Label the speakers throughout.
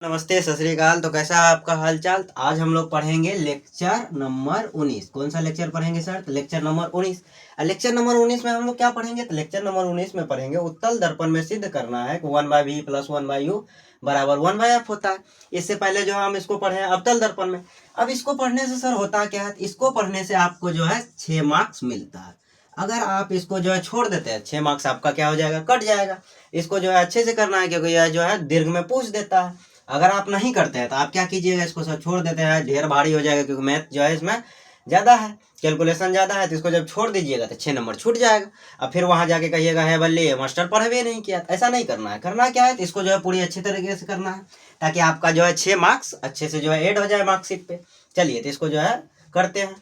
Speaker 1: नमस्ते, सत श्री अकाल। तो कैसा है आपका हालचाल। आज हम लोग पढ़ेंगे लेक्चर नंबर 19। कौन सा लेक्चर पढ़ेंगे सर? तो लेक्चर नंबर 19। लेक्चर नंबर 19 में हम लोग क्या पढ़ेंगे? तो लेक्चर नंबर 19 में पढ़ेंगे उत्तल दर्पण में सिद्ध करना है कि 1/v + 1/u बराबर 1/f होता है। इससे पहले जो हम इसको पढ़े हैं अवतल दर्पण में। अब इसको पढ़ने से सर होता क्या है, इसको पढ़ने से आपको जो है 6 मार्क्स मिलता है। अगर आप इसको जो है छोड़ देते हैं, 6 मार्क्स आपका क्या हो जाएगा, कट जाएगा। इसको जो है अच्छे से करना है, क्योंकि यह जो है दीर्घ में पूछ देता है। अगर आप नहीं करते हैं तो आप क्या कीजिएगा, इसको सर छोड़ देते हैं, ढेर भारी हो जाएगा, क्योंकि मैथ जो है इसमें ज़्यादा है, कैलकुलेशन ज़्यादा है। तो इसको जब छोड़ दीजिएगा तो 6 नंबर छूट जाएगा। अब फिर वहाँ जाके कहिएगा है बल्ले मास्टर पढ़े भी नहीं किया। ऐसा नहीं करना है। करना क्या है, तो इसको जो है पूरी अच्छी तरीके से करना है, ताकि आपका जो है 6 मार्क्स अच्छे से जो है ऐड हो जाए मार्कशीट पे। चलिए तो इसको जो है करते हैं।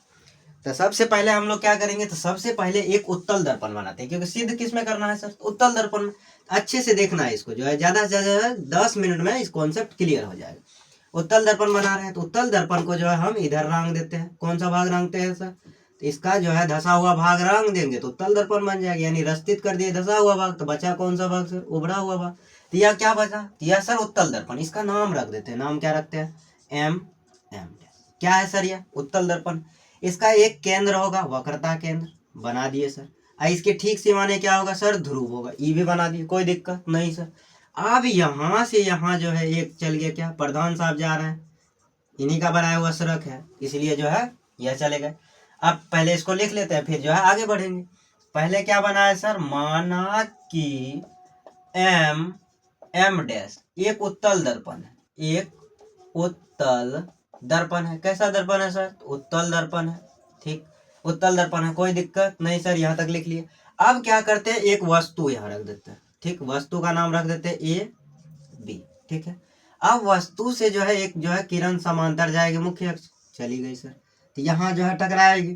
Speaker 1: तो सबसे पहले हम लोग क्या करेंगे, तो सबसे पहले एक उत्तल दर्पण बनाते हैं, क्योंकि सिद्ध किस में करना है सर? उत्तल दर्पण में। अच्छे से देखना है इसको, जो है ज़्यादा से ज़्यादा 10 मिनट में इस कॉन्सेप्ट क्लियर हो जाएगा। उत्तल दर्पण बना रहे हैं तो उत्तल दर्पण को जो है हम इधर रंग देते हैं। कौन सा भाग रंगते हैं सर? तो इसका जो है धसा हुआ भाग रंग देंगे तो उत्तल दर्पण बन जाएगा। यानी रस्तित कर दिए धसा हुआ भाग, तो बचा कौन सा भाग सर? उभरा हुआ भाग। तो यह क्या बचा? तो यह सर उत्तल दर्पण। इसका नाम रख देते हैं। नाम क्या रखते हैं? M M. क्या है सर? यह उत्तल दर्पण। इसका एक केंद्र होगा, वक्रता केंद्र बना दिए सर। इसके ठीक सिमाने क्या होगा सर? ध्रुव होगा। ई भी बना दिए, कोई दिक्कत नहीं सर। अब यहाँ से यहाँ जो है एक चल गया, क्या प्रधान साहब जा रहे हैं, इन्हीं का बनाया हुआ सड़क है, इसलिए जो है यह चले गए। अब पहले इसको लिख लेते हैं, फिर जो है आगे बढ़ेंगे। पहले क्या बना है सर? माना कि एम एम डैश एक उत्तल दर्पण है। एक उत्तल दर्पण है। कैसा दर्पण है सर? उत्तल दर्पण है। ठीक, उत्तल दर्पण है, कोई दिक्कत नहीं सर, यहाँ तक लिख लिए। अब क्या करते हैं, एक वस्तु यहाँ रख देते हैं। ठीक, वस्तु का नाम रख देते हैं ए बी। ठीक है। अब वस्तु से जो है एक जो है किरण समांतर जाएगी, मुख्य अक्ष चली गई सर, तो यहाँ जो है टकराएगी।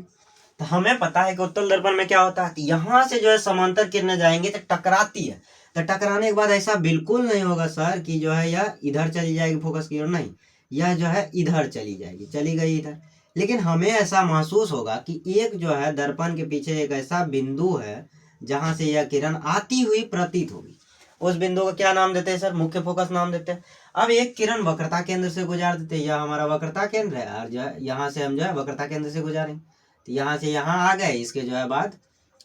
Speaker 1: तो हमें पता है कि उत्तल दर्पण में क्या होता है, तो यहाँ से जो है समांतर किरणें जाएंगी तो टकराती है। तो टकराने के बाद ऐसा बिल्कुल नहीं होगा सर कि जो है यह इधर चली जाएगी फोकस की ओर, नहीं, यह जो है इधर चली जाएगी, चली गई इधर। लेकिन हमें ऐसा महसूस होगा कि एक जो है दर्पण के पीछे एक ऐसा बिंदु है जहां से यह किरण आती हुई प्रतीत होगी। उस बिंदु को क्या नाम देते हैं सर? मुख्य फोकस नाम देते हैं। अब एक किरण वक्रता केंद्र से गुजार देते हैं, यह हमारा वक्रता केंद्र है, और जो है यहाँ से हम जो है वक्रता केंद्र से गुजारेंगे, तो यहाँ से यहाँ आ गए। इसके जो है बाद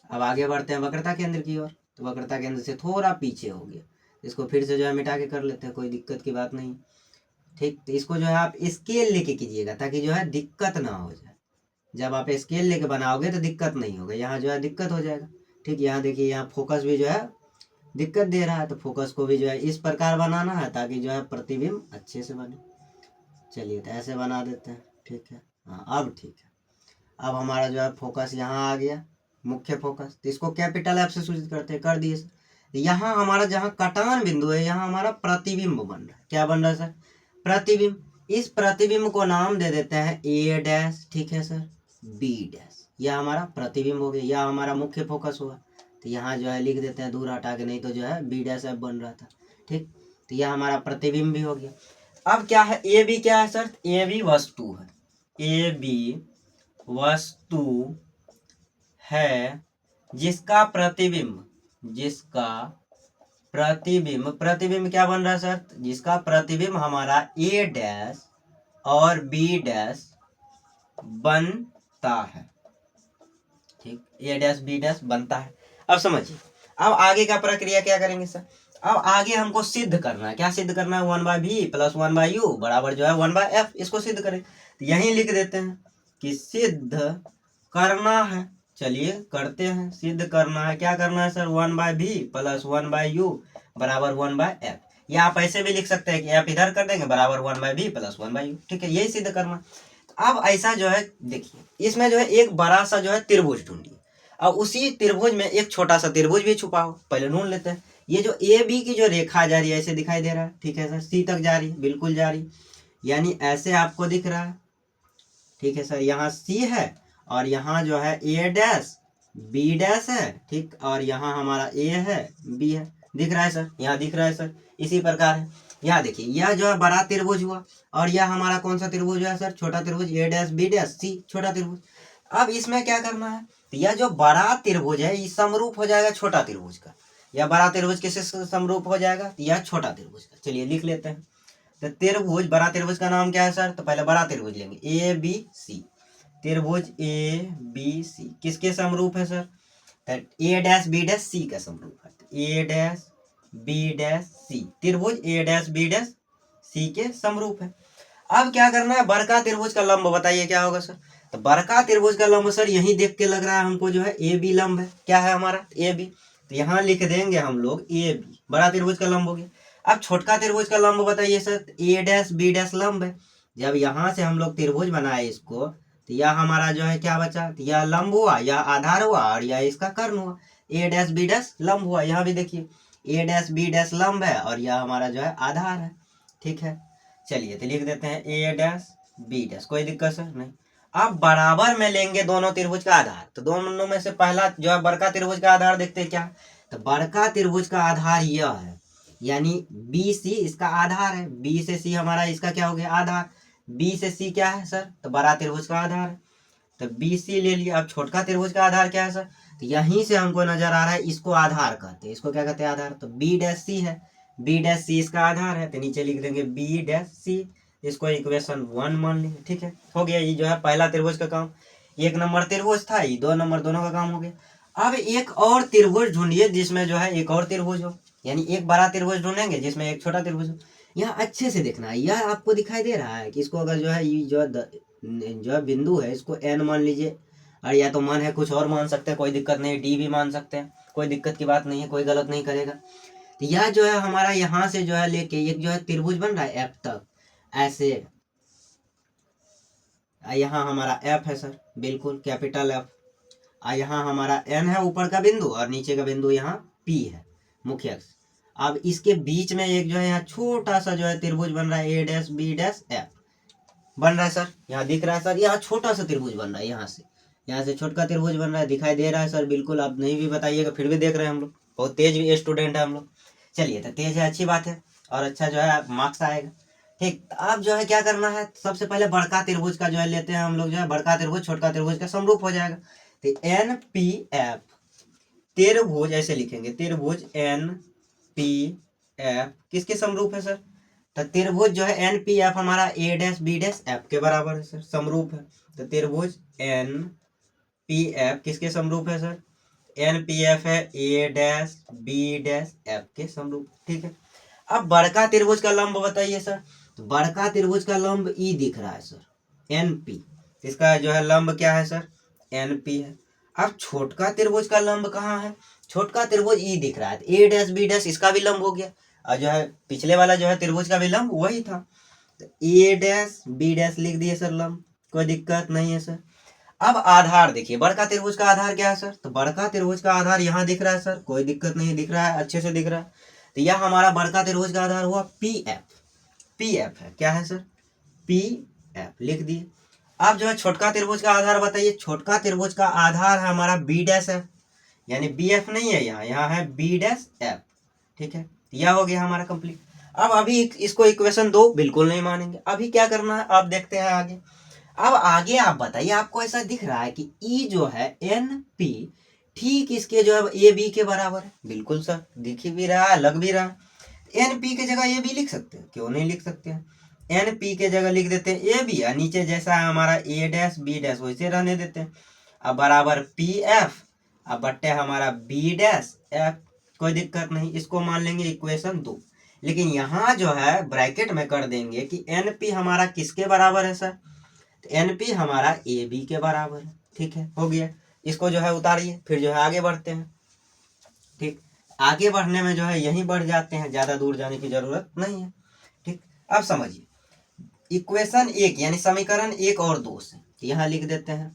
Speaker 1: अब आगे बढ़ते हैं वक्रता केंद्र की ओर। तो वक्रता केंद्र से थोड़ा पीछे हो गया, इसको फिर से जो है मिटा के कर लेते हैं, कोई दिक्कत की बात नहीं। ठीक, तो इसको जो है आप स्केल लेके कीजिएगा, ताकि जो है दिक्कत ना हो जाए। जब आप स्केल लेके बनाओगे तो दिक्कत नहीं होगा, यहाँ जो है दिक्कत हो जाएगा। ठीक, यहाँ देखिए, यहाँ फोकस भी जो है दिक्कत दे रहा है, तो फोकस को भी जो है इस प्रकार बनाना है, ताकि जो है प्रतिबिंब अच्छे से बने। चलिए तो ऐसे बना देते हैं। ठीक है, हाँ अब ठीक है। अब हमारा जो है फोकस यहाँ आ गया, मुख्य फोकस। तो इसको कैपिटल एफ से सूचित करते हैं, कर दिए। यहाँ हमारा जहाँ कटान बिंदु है, यहाँ हमारा प्रतिबिंब बन रहा है। क्या बन रहा है सर? प्रतिबिंब। इस प्रतिबिंब को नाम दे देते हैं ए डैश। ठीक है सर, बी डैश। यह हमारा प्रतिबिंब हो गया, यह हमारा मुख्य फोकस हुआ। तो यहाँ जो है लिख देते हैं, दूर हटा के, नहीं तो जो है बी डैश एफ बन रहा था। ठीक, तो यह हमारा प्रतिबिंब भी हो गया। अब क्या है, ए बी क्या है सर? ए बी वस्तु है। ए बी वस्तु है जिसका प्रतिबिंब, प्रतिबिंब क्या बन रहा है सर? जिसका प्रतिबिंब हमारा ए डैश और बी डैश बनता है। ठीक, ए डैश बी डैश बनता है। अब समझिए, अब आगे का प्रक्रिया क्या करेंगे सर? अब आगे हमको सिद्ध करना है। क्या सिद्ध करना है? 1/v + 1/u बराबर जो है 1/f। इसको सिद्ध करें, तो यहीं लिख देते हैं कि सिद्ध करना है। चलिए करते हैं। सिद्ध करना है, क्या करना है सर? 1/v + 1/u बराबर 1/f। या आप ऐसे भी लिख सकते हैं कि f इधर कर देंगे, बराबर 1/v + 1/u। ठीक है, यही सिद्ध करना। अब ऐसा जो है देखिए, इसमें जो है एक बड़ा सा जो है त्रिभुज ढूंढिए, और उसी त्रिभुज में एक छोटा सा त्रिभुज भी छुपा हो। पहले ढूंढ लेते हैं। ये जो ए बी की जो रेखा जा रही है, ऐसे दिखाई दे रहा है। ठीक है सर, सी तक जा रही है, बिल्कुल जा रही, यानी ऐसे आपको दिख रहा है। ठीक है सर, यहाँ सी है और यहाँ जो है ए डैश बी डैश है। ठीक, और यहाँ हमारा ए है, बी है। दिख रहा है सर? यहाँ दिख रहा है सर। इसी प्रकार है, यहाँ देखिए, यह जो है बड़ा त्रिभुज हुआ, और यह हमारा कौन सा त्रिभुज है सर? छोटा त्रिभुज, ए डैश बी डैश सी, छोटा त्रिभुज। अब इसमें क्या करना है, तो यह जो बड़ा त्रिभुज है, ये समरूप हो जाएगा छोटा त्रिभुज का। यह बड़ा त्रिभुज किससे समरूप हो जाएगा? तो यह छोटा त्रिभुज का। चलिए लिख लेते हैं। तो त्रिभुज, बड़ा त्रिभुज का नाम क्या है सर? तो पहले बड़ा त्रिभुज लेंगे, ए बी सी। त्रिभुज ए बी सी किसके समरूप है सर? ए डैश बी डैश सी का समरूप है। ए डैश बी डैश सी, त्रिभुज ए डैश बी डैश सी के समरूप है। अब क्या करना है, बड़का त्रिभुज का लंब बताइए क्या होगा सर? तो बड़का त्रिभुज का लंब सर यही देख के लग रहा है हमको जो है ए बी लंब है। क्या है हमारा? A B. तो यहाँ लिख देंगे हम लोग ए बी, बड़ा त्रिभुज का लंब हो गया। अब छोटका त्रिभुज का लंब बताइए सर? ए डैश बी डैश लंब है। जब यहाँ से हम लोग त्रिभुज बनाए इसको, तो यह हमारा जो है क्या बचा? तो यह लंब हुआ, यह आधार हुआ, और यह इसका कर्ण हुआ। ए डैश बी डैश लंब हुआ। यहाँ भी देखिए ए डैश बी डैश लंब है और यह हमारा जो है आधार है। ठीक है, चलिए तो लिख देते हैं ए डैश बी डैश, कोई दिक्कत सर नहीं। अब बराबर में लेंगे दोनों त्रिभुज का आधार। तो दोनों में से पहला जो है बड़का त्रिभुज का आधार देखते हैं क्या? तो बड़का त्रिभुज का आधार यह है, यानी बी सी इसका आधार है। बी से सी हमारा इसका क्या हो गया? आधार। बी से सी क्या है सर? तो बड़ा त्रिभुज का आधार है। तो बी सी ले लिया। अब छोटका त्रिभुज का आधार क्या है सर? तो यहीं से हमको नजर आ रहा है, इसको आधार कहते हैं। इसको क्या कहते हैं? आधार। तो बी डैश सी है, बी डैश सी इसका आधार है। तो नीचे लिख देंगे बी डैश सी, इसको इक्वेशन 1 मान लेंगे। ठीक है, हो गया। ये जो है पहला त्रिभुज का काम। 1 नंबर त्रिभुज था, ये 2 नंबर दोनों का काम हो गया। अब एक और त्रिभुज ढूंढिए जिसमें जो है एक और त्रिभुज हो, यानी एक बड़ा त्रिभुज ढूंढेंगे जिसमें एक छोटा त्रिभुज हो। यहाँ अच्छे से देखना है, यह आपको दिखाई दे रहा है कि इसको अगर जो है ये जो है बिंदु है, इसको एन मान लीजिए, और या तो मन है कुछ और मान सकते हैं, कोई दिक्कत नहीं, डी भी मान सकते हैं, कोई दिक्कत की बात नहीं है, कोई गलत नहीं करेगा। तो यह जो है हमारा यहाँ से जो है लेके एक जो है त्रिभुज बन रहा है एफ तक, ऐसे। यहाँ हमारा एफ है सर, बिल्कुल कैपिटल एफ। यहाँ हमारा एन है ऊपर का बिंदु, और नीचे का बिंदु यहाँ पी है, मुख्य अक्ष। अब इसके बीच में एक जो है यहाँ छोटा सा जो है त्रिभुज बन रहा है, ए डैश बी डैश एफ बन रहा है सर। यहाँ दिख रहा है सर, यहाँ छोटा सा त्रिभुज बन रहा है, यहाँ से छोटका त्रिभुज बन रहा है, दिखाई दे रहा है सर? बिल्कुल, आप नहीं भी बताइएगा फिर भी देख रहे हैं हम लोग, बहुत तेज भी स्टूडेंट है हम लोग। चलिए, तो तेज है अच्छी बात है, और अच्छा जो है मार्क्स आएगा। ठीक, तो अब जो है क्या करना है, सबसे पहले बड़का त्रिभुज का जो है लेते हैं हम लोग, जो है बड़का त्रिभुज छोटका त्रिभुज का समरूप हो जाएगा। तो एन पी एफ त्रिभुज ऐसे लिखेंगे, त्रिभुज एन पी एफ किसके समरूप है सर? तो त्रिभुज जो है एन पी एफ हमारा ए डैश बी डैश एफ के बराबर है सर, समरूप है। तो त्रिभुज एन पी एफ किसके समरूप है सर? एन पी एफ है ए डैश बी डैश एफ के समरूप। ठीक है, अब बड़का त्रिभुज का लंब बताइए सर? तो बड़का त्रिभुज का लंब ई दिख रहा है सर, एन पी। इसका जो है लंब क्या है सर? एन पी है। अब छोटका त्रिभुज का लंब कहाँ है? छोटका त्रिभुज ई दिख रहा है, ए डैश बी डैश इसका भी लंब हो गया, और जो है पिछले वाला जो है त्रिभुज का भी लंब वही था। तो ए डैश बी डैश लिख दिए सर लंब, कोई दिक्कत नहीं है सर। अब आधार देखिए, बड़का त्रिभुज का आधार क्या है सर? तो बड़का त्रिभुज का आधार यहाँ दिख रहा है सर, कोई दिक्कत नहीं, दिख रहा है, अच्छे से दिख रहा है। तो यह हमारा बड़का त्रिभुज का आधार हुआ पी एफ। पी एफ है, क्या है सर? पी एफ लिख दिए। अब जो है छोटका त्रिभुज का आधार बताइए? छोटका त्रिभुज का आधार है हमारा बी डैश एफ, यानी बी एफ नहीं है यहाँ, यहाँ है बी डैश एफ। ठीक है, यह हो गया हमारा कंप्लीट। अब अभी इसको इक्वेशन 2 बिल्कुल नहीं मानेंगे। अभी क्या करना है, आप देखते हैं आगे। अब आगे आप बताइए, आपको ऐसा दिख रहा है कि ई जो है एन पी ठीक इसके जो है ए बी के बराबर है। बिल्कुल सर, दिख भी रहा है, लग भी रहा है। एन पी के जगह ए बी लिख सकते हैं, क्यों नहीं लिख सकते हैं? एन पी के जगह लिख देते हैं ए बी, और नीचे जैसा है हमारा ए डैश बी डैश वैसे रहने देते हैं। अब बराबर पी एफ, अब बट्टे हमारा बी डैश एफ, कोई दिक्कत नहीं, इसको मान लेंगे इक्वेशन 2। लेकिन यहाँ जो है ब्रैकेट में कर देंगे कि एन पी हमारा किसके बराबर है सर? तो एन पी हमारा ए बी के बराबर है। ठीक है, हो गया। इसको जो है उतारिए, फिर जो है आगे बढ़ते हैं। ठीक, आगे बढ़ने में जो है यहीं बढ़ जाते हैं, ज़्यादा दूर जाने की जरूरत नहीं है। ठीक, अब समझिए इक्वेशन 1 यानी समीकरण 1 और 2 से यहाँ लिख देते हैं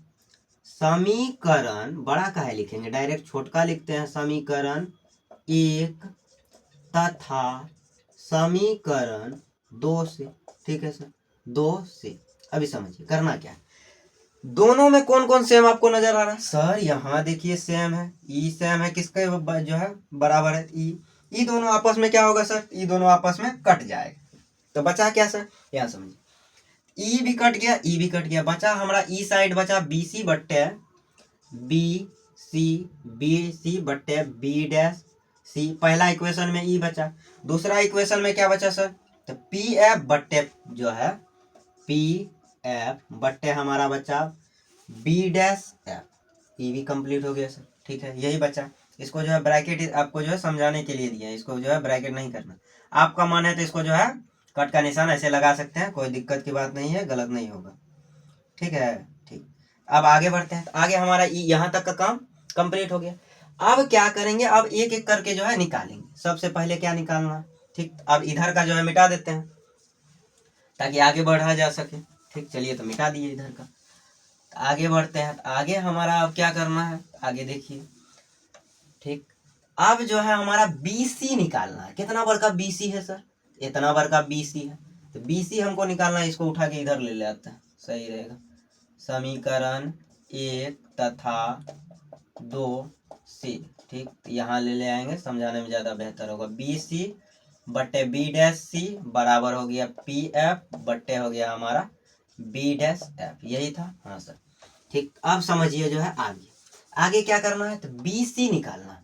Speaker 1: समीकरण, बड़ा का है लिखेंगे, डायरेक्ट छोटका लिखते हैं, समीकरण 1 तथा समीकरण 2 से। ठीक है सर, 2 से। अभी समझिए करना क्या है, दोनों में कौन कौन सेम आपको नजर आ रहा है सर? यहाँ देखिए सेम है, ई सेम है, किसके जो है बराबर है? ई दोनों आपस में क्या होगा सर? ई दोनों आपस में कट जाएगा, तो बचा क्या सर? यहाँ समझिए, ई भी कट गया, ई भी कट गया, बचा हमारा ई साइड बचा बी सी बट्टे बी सी बट्टे बी डैश सी। पहला इक्वेशन में ई बचा, दूसरा इक्वेशन में क्या बचा सर? तो पी एफ बट्टे जो है पी एफ बट्टे हमारा बचा बी डैश एफ, ये भी कंप्लीट हो गया सर। ठीक है, यही बचा। इसको जो है ब्रैकेट आपको जो है समझाने के लिए दिया है, इसको जो है ब्रैकेट नहीं करना। आपका मन है तो इसको जो है कट का निशान ऐसे लगा सकते हैं, कोई दिक्कत की बात नहीं है, गलत नहीं होगा। ठीक है, ठीक। अब आगे बढ़ते हैं। तो आगे हमारा यहाँ तक का काम कंप्लीट हो गया। अब क्या करेंगे, अब एक एक करके जो है निकालेंगे। सबसे पहले क्या निकालना है, ठीक। अब इधर का जो है मिटा देते हैं ताकि आगे बढ़ा जा सके। ठीक, चलिए तो मिटा दिए इधर का। तो आगे बढ़ते हैं। तो आगे हमारा अब क्या करना है, आगे देखिए। ठीक, अब जो है हमारा BC निकालना है। कितना बार का BC है सर, इतना बार का BC है। तो BC हमको निकालना है, इसको उठा के इधर ले ले आते हैं, सही रहेगा। समीकरण 1 तथा 2C, ठीक, यहाँ ले आएंगे, समझाने में ज़्यादा बेहतर होगा। BC बट्टे B डैश C बराबर हो गया PF बट्टे हो गया हमारा B डैश F, यही था। हाँ सर, ठीक। अब समझिए जो है आगे आगे क्या करना है, तो BC निकालना है।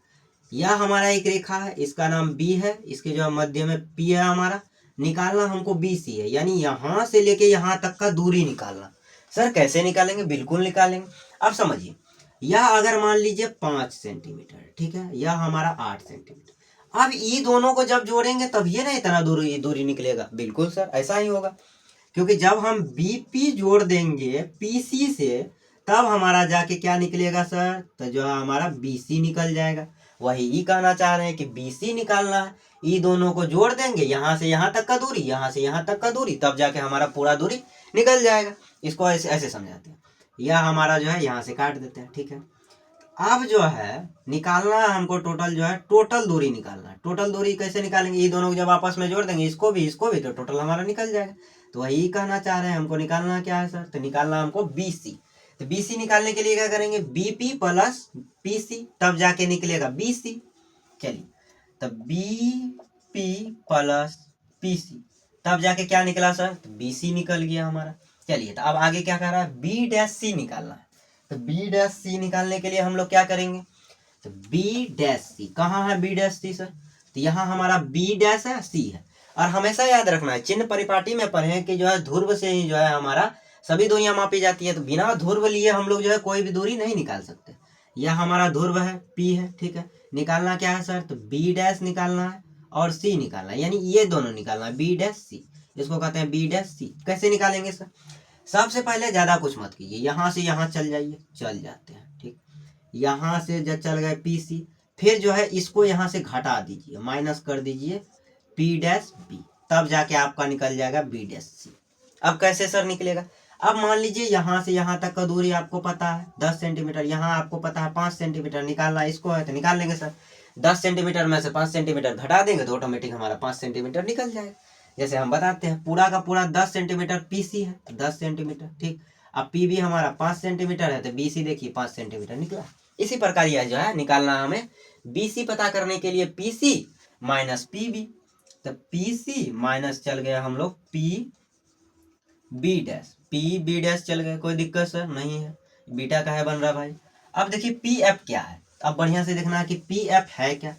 Speaker 1: यह हमारा एक रेखा है, इसका नाम B है, इसके जो है मध्य में P है हमारा। निकालना हमको BC है, यानी यहाँ से लेके यहाँ तक का दूरी निकालना। सर कैसे निकालेंगे, बिल्कुल निकालेंगे। अब समझिए, यह अगर मान लीजिए 5 सेंटीमीटर, ठीक है, यह हमारा 8 सेंटीमीटर। अब ये दोनों को जब जोड़ेंगे तब ये ना इतना दूरी निकलेगा। बिल्कुल सर, ऐसा ही होगा, क्योंकि जब हम BP जोड़ देंगे PC से तब हमारा जाके क्या निकलेगा सर, तो जो है हमारा BC निकल जाएगा। वही कहना चाह रहे हैं कि BC निकालना है, ये दोनों को जोड़ देंगे, यहाँ से यहाँ तक का दूरी, यहाँ से यहाँ तक का दूरी, तब जाके हमारा पूरा दूरी निकल जाएगा। इसको ऐसे ऐसे समझाते हैं। यह हमारा जो है यहाँ से काट देते हैं। ठीक है, अब जो है निकालना है हमको टोटल, जो है टोटल दूरी निकालना है। टोटल दूरी कैसे निकालेंगे, ये दोनों को जब आपस में जोड़ देंगे, इसको भी तो टोटल हमारा निकल जाएगा। तो वही कहना चाह रहे हैं, हमको निकालना क्या है सर, तो निकालना हमको BC। तो BC निकालने के लिए क्या करेंगे, BP प्लस PC, तब जाके निकलेगा BC। चलिए, तब BP प्लस PC, तब जाके क्या निकला सर, तो BC निकल गया हमारा। चलिए, तो अब आगे क्या कर रहा है, B डैश C निकालना है। तो B डैश C निकालने के लिए हम लोग क्या करेंगे, तो B डैश C कहाँ है, B डैश C सर, तो यहाँ हमारा B डैश है, C है। और हमेशा याद रखना है, चिन्ह परिपाटी में पढ़े कि जो है ध्रुव से ही जो है हमारा सभी दूरियां मापी जाती है। तो बिना ध्रुव लिए हम लोग जो है कोई भी दूरी नहीं निकाल सकते। यह हमारा ध्रुव है, P है। ठीक है, निकालना क्या है सर, तो B डैश निकालना है और C निकालना है, यानी ये दोनों निकालना है, B डैश C। इसको कहते हैं B डैश C। कैसे निकालेंगे सर, सबसे पहले ज्यादा कुछ मत कीजिए, यहाँ से यहाँ चल जाइए, चल जाते हैं। ठीक, यहाँ से जब चल गए PC, फिर जो है इसको यहाँ से घटा दीजिए, माइनस कर दीजिए P डैश B, तब जाके आपका निकल जाएगा B डैश C। अब कैसे सर निकलेगा, अब मान लीजिए यहाँ से यहाँ तक का दूरी आपको पता है 10 सेंटीमीटर, यहाँ आपको पता है 5 सेंटीमीटर, निकालना इसको है तो निकाल लेंगे सर। 10 सेंटीमीटर में से 5 सेंटीमीटर घटा देंगे तो ऑटोमेटिक हमारा 5 सेंटीमीटर निकल जाएगा। जैसे हम बताते हैं, पूरा का पूरा 10 सेंटीमीटर PC है, 10 सेंटीमीटर। ठीक, अब PB हमारा 5 सेंटीमीटर है, तो BC देखिए 5 सेंटीमीटर निकला। इसी प्रकार यह जो है निकालना हमें BC पता करने के लिए PC माइनस PB, तो PC माइनस चल गया हम लोग PB डैश, PB डैश चल गए, कोई दिक्कत सर नहीं है। बीटा का है बन रहा भाई। अब देखिए PF क्या है, अब बढ़िया से देखना है कि PF है क्या।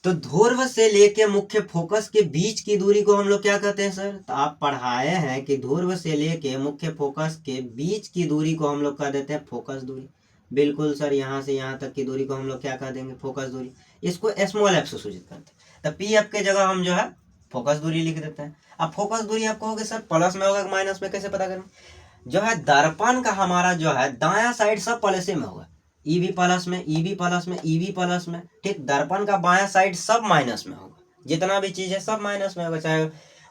Speaker 1: तो ध्रुव से लेके मुख्य फोकस के बीच की दूरी को हम लोग क्या कहते हैं सर, तो आप पढ़ाए हैं कि ध्रुव से लेके मुख्य फोकस के बीच की दूरी को हम लोग कह देते हैं फोकस दूरी। बिल्कुल सर, यहाँ से यहाँ तक की दूरी को हम लोग क्या कह देंगे, फोकस दूरी। इसको स्मॉल f से सूचित करते हैं। तो PF के जगह हम जो है फोकस दूरी लिख देते हैं। अब फोकस दूरी आप कहोगे सर प्लस में होगा माइनस में, कैसे पता करें, जो है दर्पण का हमारा जो है दायां साइड सब प्लस में होगा, EB प्लस में, EB प्लस में, EB प्लस में। ठीक, दर्पण का बायां साइड सब माइनस में होगा, जितना भी चीज है सब माइनस में होगा, चाहे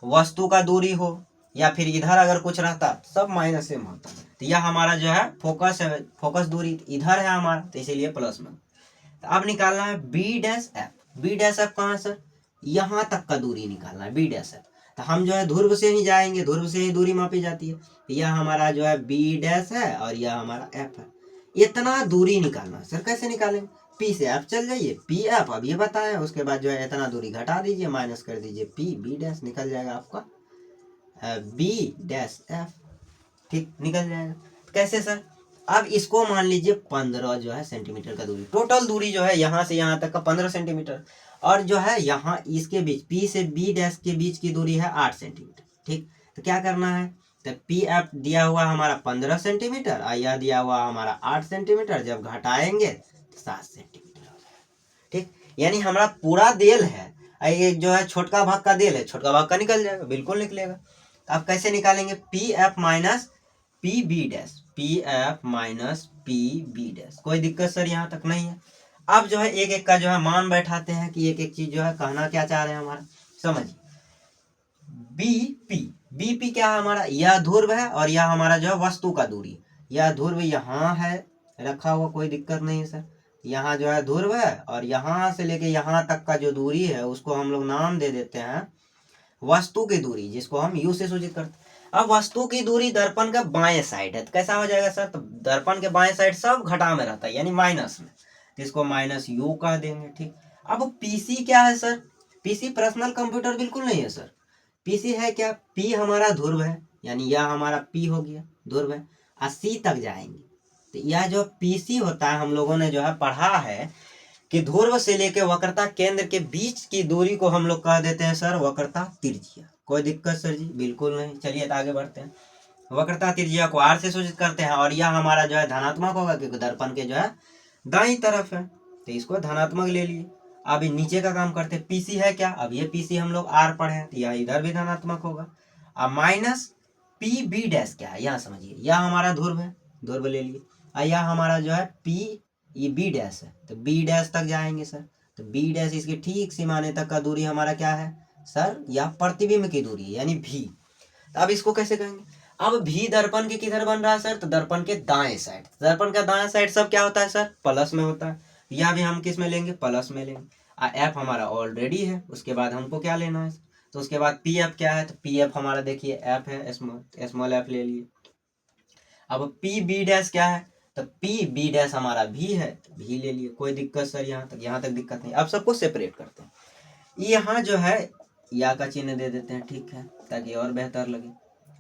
Speaker 1: वस्तु का दूरी हो या फिर इधर अगर कुछ रहता सब माइनस में होता। तो यह हमारा जो है फोकस है, फोकस दूरी इधर है हमारा, तो इसीलिए प्लस में। तो अब निकालना है B dash F। B dash F कहाँ है सर, यहाँ तक का दूरी निकालना है B डैश F। तो हम जो है ध्रुव से ही जाएंगे, ध्रुव से ही दूरी मापी जाती है। तो यह हमारा जो है B डैश है और यह हमारा F है। इतना दूरी निकालना है सर, कैसे निकालेंगे, P से F चल जाइए, PF अब ये बताया, उसके बाद जो है इतना दूरी घटा दीजिए, माइनस कर दीजिए B डैश, निकल जाएगा आपका B डैश F। ठीक, निकल जाएगा। कैसे सर, अब इसको मान लीजिए 15 जो है सेंटीमीटर का दूरी, टोटल दूरी जो है यहाँ से यहाँ तक का 15 सेंटीमीटर, और जो है यहाँ इसके बीच P से B डैश के बीच की दूरी है 8 सेंटीमीटर। ठीक, तो क्या करना है, तो पी एफ दिया हुआ हमारा 15 सेंटीमीटर और यह दिया हुआ हमारा 8 सेंटीमीटर, जब घटाएंगे तो 7 सेंटीमीटर हो जाएगा। ठीक, यानी हमारा पूरा देल है, ये जो है छोटका भाग का देल है, छोटका भाग का निकल जाएगा, बिल्कुल निकलेगा। तो आप कैसे निकालेंगे, P F minus P B dash, P F minus P B dash. कोई दिक्कत सर यहाँ तक नहीं है। अब जो है एक एक का जो है मान बैठाते हैं कि एक एक चीज जो है कहना क्या चाह रहे हैं हमारा, समझिए। बी पी, बी पी क्या है हमारा, यह ध्रुव है और यह हमारा जो है वस्तु का दूरी, यह ध्रुव यहाँ है रखा हुआ, कोई दिक्कत नहीं है सर। यहाँ जो है ध्रुव है और यहाँ से लेके यहाँ तक का जो दूरी है उसको हम लोग नाम दे देते हैं वस्तु की दूरी, जिसको हम यू से सूचित करते हैं। अब वस्तु की दूरी दर्पण का बाएं साइड है, तो कैसा हो जाएगा सर, तो दर्पण के बाएं साइड सब घटा में रहता है यानी माइनस में, तो इसको माइनस यू कह देंगे। ठीक, अब पीसी क्या है सर, पीसी पर्सनल कंप्यूटर बिल्कुल नहीं है सर। पीसी है क्या, पी हमारा ध्रुव है, यानी यह हमारा पी हो गया ध्रुव है, और सी तक जाएंगे। तो यह जो पीसी होता है हम लोगों ने जो है पढ़ा है कि ध्रुव से लेके वक्रता केंद्र के बीच की दूरी को हम लोग कह देते हैं सर वक्रता त्रिज्या। कोई दिक्कत सर जी, बिल्कुल नहीं। चलिए तो आगे बढ़ते हैं। वक्रता त्रिज्या को आर से सूचित करते हैं और यह हमारा जो है धनात्मक होगा क्योंकि दर्पण के जो है दाईं तरफ है, तो इसको धनात्मक ले लिए। अब नीचे का काम करते हैं, पीसी है क्या, अब ये पीसी हम लोग आर पढ़े हैं तो यह इधर भी धनात्मक होगा। अब माइनस पी बी डैश क्या है, यहाँ समझिए, यह हमारा ध्रुव है, ध्रुव ले लिए, और यह हमारा जो है पी, ये बी डैश है, तो बी डैश तक जाएंगे सर। तो बी डैश इसकी ठीक सीमाने तक का दूरी हमारा क्या है सर, यह प्रतिबिंब की दूरी है यानी भी। तो अब इसको कैसे कहेंगे, अब भी दर्पण के किधर बन रहा है सर, तो दर्पण के दाएं साइड। दर्पण का दाएं साइड सब क्या होता है सर, प्लस में होता है, यह भी हम किस में लेंगे, प्लस में लेंगे। एफ हमारा ऑलरेडी है, उसके बाद हमको क्या लेना है, तो उसके बाद पी एफ क्या है, तो पी एफ हमारा देखिए एफ है, स्मॉल एफ ले लिए। अब पी बी डैश क्या है, तो पी बी डैश हमारा भी है, तो भी ले लिए। कोई दिक्कत सर, यहाँ तक दिक्कत नहीं। अब सबको सेपरेट करते हैं, यहाँ जो है या का चिन्ह दे देते हैं, ठीक है, ताकि और बेहतर लगे।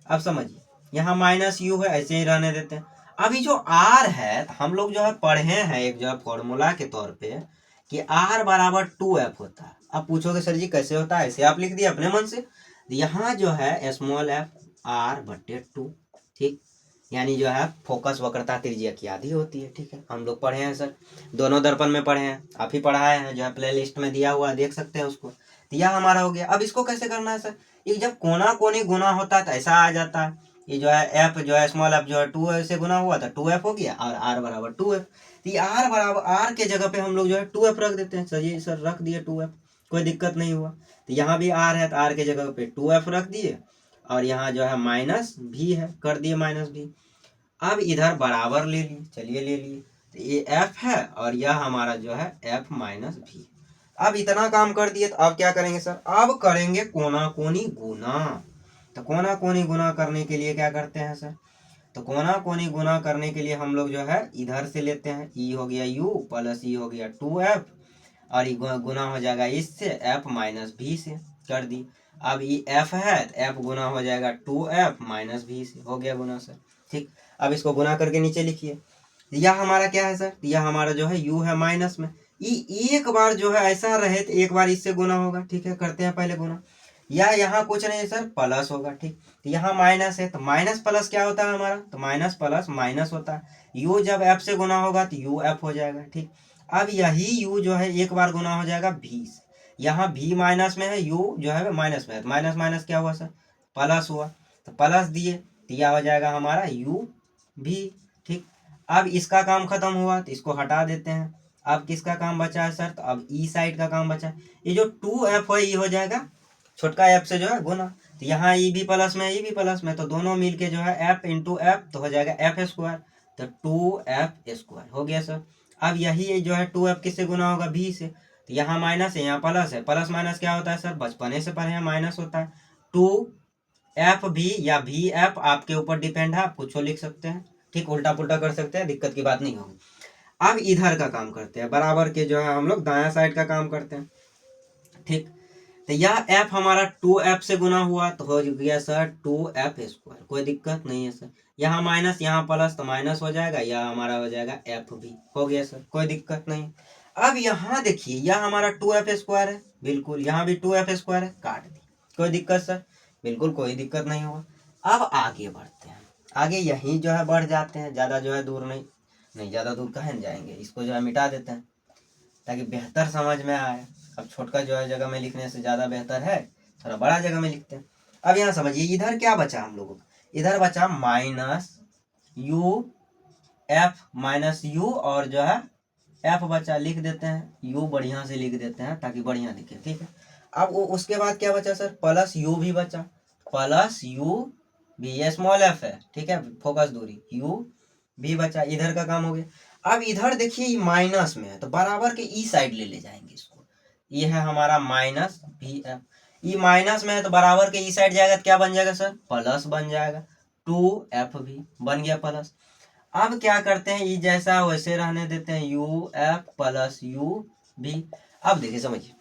Speaker 1: अब समझिए, यहाँ माइनस यू है, ऐसे ही रहने देते हैं। अभी जो आर है हम लोग जो है पढ़े हैं एक जो है फॉर्मूला के तौर पे कि आर बराबर 2f होता है। अब पूछोगे सर जी कैसे होता है, ऐसे आप लिख दिए अपने मन से। यहाँ जो है स्मॉल एफ आर बटे 2, ठीक, यानी जो है फोकस वक्रता त्रिज्या की आधी होती है। ठीक है, हम लोग पढ़े हैं सर, दोनों दर्पण में पढ़े हैं, आप ही पढ़ाए हैं, जो है प्ले लिस्ट में दिया हुआ देख सकते हैं उसको। तो यह हमारा हो गया। अब इसको कैसे करना है सर, ये जब कोना कोनी गुना होता है तो ऐसा आ जाता है, ये जो है एफ जो है स्मॉल एफ जो है 2 से गुना हुआ था 2f हो गया, और आर बराबर 2f। तो ये आर बराबर आर के जगह पे हम लोग जो है 2f रख देते हैं। सर ये सर रख दिए 2f, कोई दिक्कत नहीं हुआ। तो यहाँ भी आर है तो आर के जगह पे 2f रख दिए, और यहाँ जो है माइनस भी है, कर दिए माइनस भी। अब इधर बराबर ले लिए, चलिए ले लिए, तो ये एफ है और यह हमारा जो है एफ माइनस भी। अब इतना काम कर दिए, तो अब क्या करेंगे सर, अब करेंगे कोना कोनी गुना। तो कोना कोनी गुना करने के लिए क्या करते हैं सर, तो कोना कोनी गुना करने के लिए हम लोग जो है इधर से लेते हैं, ई हो गया यू प्लस ई हो गया 2f, और ये गुना हो जाएगा इससे एफ माइनस भी से, कर दी। अब ये एफ है तो एफ गुना हो जाएगा 2f माइनस भी से, हो गया गुना सर। ठीक, अब इसको गुना करके नीचे लिखिए, यह हमारा क्या है सर, यह हमारा जो है यू है माइनस में, ये एक बार जो है ऐसा रहे तो एक बार इससे गुना होगा। ठीक है, करते हैं पहले गुना, या यहाँ कुछ नहीं सर प्लस होगा। ठीक, तो यहाँ माइनस है तो माइनस प्लस क्या होता है हमारा, तो माइनस प्लस माइनस होता है। यू जब एफ से गुना होगा तो यू एफ हो जाएगा। ठीक, अब यही यू जो है एक बार गुना हो जाएगा भी से, यहाँ भी माइनस में है, यू जो है माइनस में है, माइनस माइनस क्या हुआ सर, प्लस हुआ, तो प्लस दिए तो यह हो जाएगा हमारा यू भी। ठीक, अब इसका काम खत्म हुआ तो इसको हटा देते हैं। अब किसका काम बचा है सर, तो अब ई साइड का काम बचा है। ये जो 2f है ये हो जाएगा छोटका एफ से जो है गुना, तो यहाँ ई भी प्लस में ई भी प्लस में, तो दोनों मिलके जो है एफ इंटू एफ तो हो जाएगा एफ स्क्वायर, तो 2f स्क्वायर हो गया सर। अब यही जो है 2f किससे गुना होगा, भी से, तो यहाँ माइनस है यहाँ प्लस है, प्लस माइनस क्या होता है सर, बचपने से पढ़े हैं माइनस होता है। 2f भी या भी एफ आपके ऊपर डिपेंड है, आप कुछ लिख सकते हैं, ठीक, उल्टा पुल्टा कर सकते हैं, दिक्कत की बात नहीं होगी। अब इधर का काम करते हैं, बराबर के जो है हम लोग दाया साइड का काम करते हैं। ठीक, तो यह f हमारा 2f से गुना हुआ तो हो गया सर 2f²। कोई दिक्कत नहीं है सर। यहाँ माइनस यहाँ प्लस तो माइनस हो जाएगा, यह हमारा हो जाएगा f भी। हो गया सर, कोई दिक्कत नहीं। अब यहाँ देखिए यह हमारा 2f² है, बिल्कुल यहाँ भी 2f² है, काट दी। कोई दिक्कत सर? बिल्कुल कोई दिक्कत नहीं होगा। अब आगे बढ़ते हैं, आगे यहीं जो है बढ़ जाते हैं, ज़्यादा जो है दूर नहीं ज़्यादा दूर कहाँ जाएंगे, इसको जो है मिटा देते हैं ताकि बेहतर समझ में आए। अब छोटका जो है जगह में लिखने से ज़्यादा बेहतर है थोड़ा बड़ा जगह में लिखते हैं। अब यहाँ समझिए इधर क्या बचा हम लोगों को, इधर बचा -u और जो है f बचा, लिख देते हैं u बढ़िया से लिख देते हैं ताकि बढ़िया दिखे, ठीक है। अब वो उसके बाद क्या बचा सर, प्लस u भी बचा, प्लस u भी, ये स्मॉल f है, ठीक है, फोकस दूरी, u भी बचा, इधर का काम हो गया। अब इधर देखिए माइनस में है तो बराबर के ई साइड ले जाएंगे इसको, ये है हमारा -vf। ई माइनस में है तो बराबर के ई साइड जाएगा तो क्या बन जाएगा सर, प्लस बन जाएगा, 2f भी बन गया प्लस। अब क्या करते हैं, ई जैसा वैसे रहने देते हैं, uf प्लस u भी। अब देखिए समझिए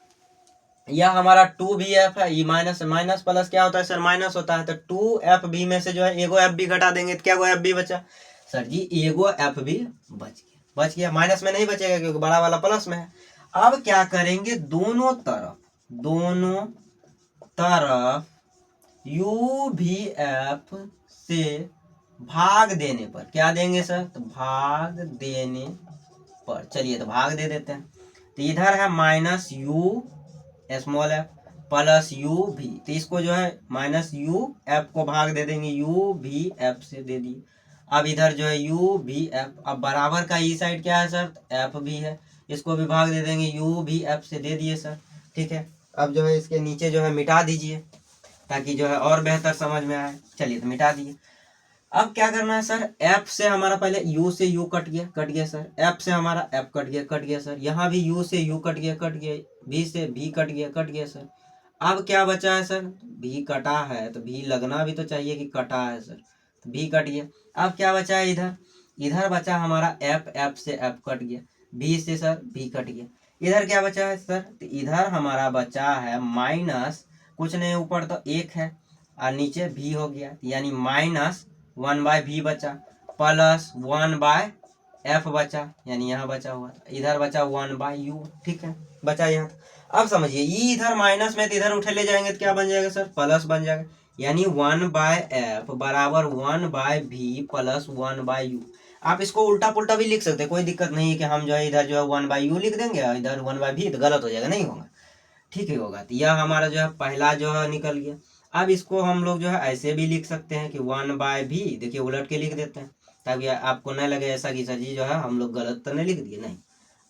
Speaker 1: यह हमारा 2vf है, ई माइनस माइनस प्लस क्या होता है सर, माइनस होता है, तो 2fb में से जो है एगो f भी घटा देंगे तो क्या एगो f भी बचा सर जी, एगो f भी बच गया, माइनस में नहीं बचेगा क्योंकि बड़ा वाला प्लस में है। अब क्या करेंगे, दोनों तरफ uvf से भाग देने पर क्या देंगे सर, तो भाग देने पर, चलिए तो भाग दे देते हैं। तो इधर है -u small f plus u भी, तो इसको जो है -u(f) को भाग दे देंगे, u भी f से दे दिए। अब इधर जो है u भी f, अब बराबर का ई साइड क्या है सर, f भी है, इसको भी भाग दे देंगे, u भी f से दे दिए सर, ठीक है। अब जो है इसके नीचे जो है मिटा दीजिए ताकि जो है और बेहतर समझ में आए। चलिए तो मिटा दिए। अब क्या करना है सर, f से हमारा पहले u से u कट गया सर, f से हमारा f कट गया सर, यहाँ भी u से u कट गया, v से v कट गया सर। अब क्या बचा है सर, v कटा है तो v लगना भी तो चाहिए कि कटा है सर, तो v कट गया। अब क्या बचा है, इधर बचा हमारा f से f कट गया, v से सर v कट गया। इधर क्या बचा है सर, तो इधर हमारा बचा है माइनस, कुछ नहीं ऊपर तो 1 है और नीचे v हो गया, यानी -1/v बचा, प्लस 1/f बचा, यानी यहाँ बचा हुआ, इधर बचा 1/u, ठीक है, बचा यहाँ। अब समझिए ये इधर माइनस में तो इधर उठे ले जाएंगे तो क्या बन जाएगा सर, प्लस बन जाएगा, यानी 1/f बराबर 1/v प्लस 1/u। आप इसको उल्टा पुल्टा भी लिख सकते हैं, कोई दिक्कत नहीं है कि हम जो है इधर जो है 1/u लिख देंगे और इधर 1/v, तो गलत हो जाएगा, नहीं होगा, ठीक है होगा। तो यह हमारा जो है पहला जो है निकल गया। अब इसको हम लोग जो है ऐसे भी लिख सकते हैं कि 1/v, देखिए उलट के लिख देते हैं ताकि आपको न लगे ऐसा कि सर जी जो है हम लोग गलत तो नहीं लिख दिए, नहीं।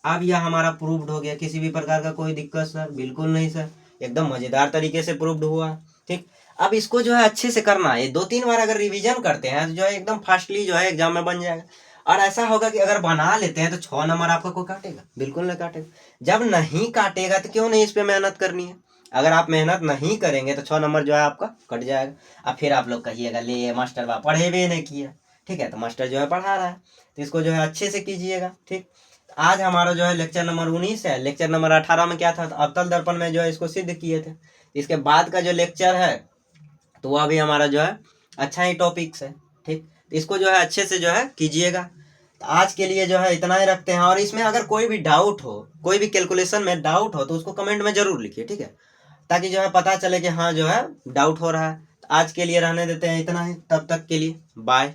Speaker 1: अब यह हमारा प्रूव्ड हो गया, किसी भी प्रकार का कोई दिक्कत सर, बिल्कुल नहीं सर, एकदम मजेदार तरीके से प्रूव्ड हुआ, ठीक। अब इसको जो है अच्छे से करना है, 2-3 बार अगर रिवीजन करते हैं तो जो है एकदम फास्टली जो है एग्जाम में बन जाएगा। और ऐसा होगा कि अगर बना लेते हैं तो 6 नंबर आपका कोई काटेगा, बिल्कुल नहीं काटेगा। जब नहीं काटेगा तो क्यों नहीं इस पे मेहनत करनी है, अगर आप मेहनत नहीं करेंगे तो 6 नंबर जो है आपका कट जाएगा। अब फिर आप लोग कहिएगा ले मास्टर बा पढ़े भी नहीं किया, ठीक है, तो मास्टर जो है पढ़ा रहा है तो इसको जो है अच्छे से कीजिएगा, ठीक। आज हमारा जो है लेक्चर नंबर 19 है। लेक्चर नंबर 18 में क्या था, तो अवतल दर्पण में जो है इसको सिद्ध किए थे। इसके बाद का जो लेक्चर है तो वह भी हमारा जो है अच्छा ही टॉपिक्स है, ठीक। तो इसको जो है अच्छे से जो है कीजिएगा। तो आज के लिए जो है इतना ही रखते हैं, और इसमें अगर कोई भी डाउट हो, कोई भी कैलकुलेशन में डाउट हो तो उसको कमेंट में जरूर लिखिए, ठीक है, ताकि जो है पता चले कि हाँ जो है डाउट हो रहा है। आज के लिए रहने देते हैं इतना ही, तब तक के लिए बाय।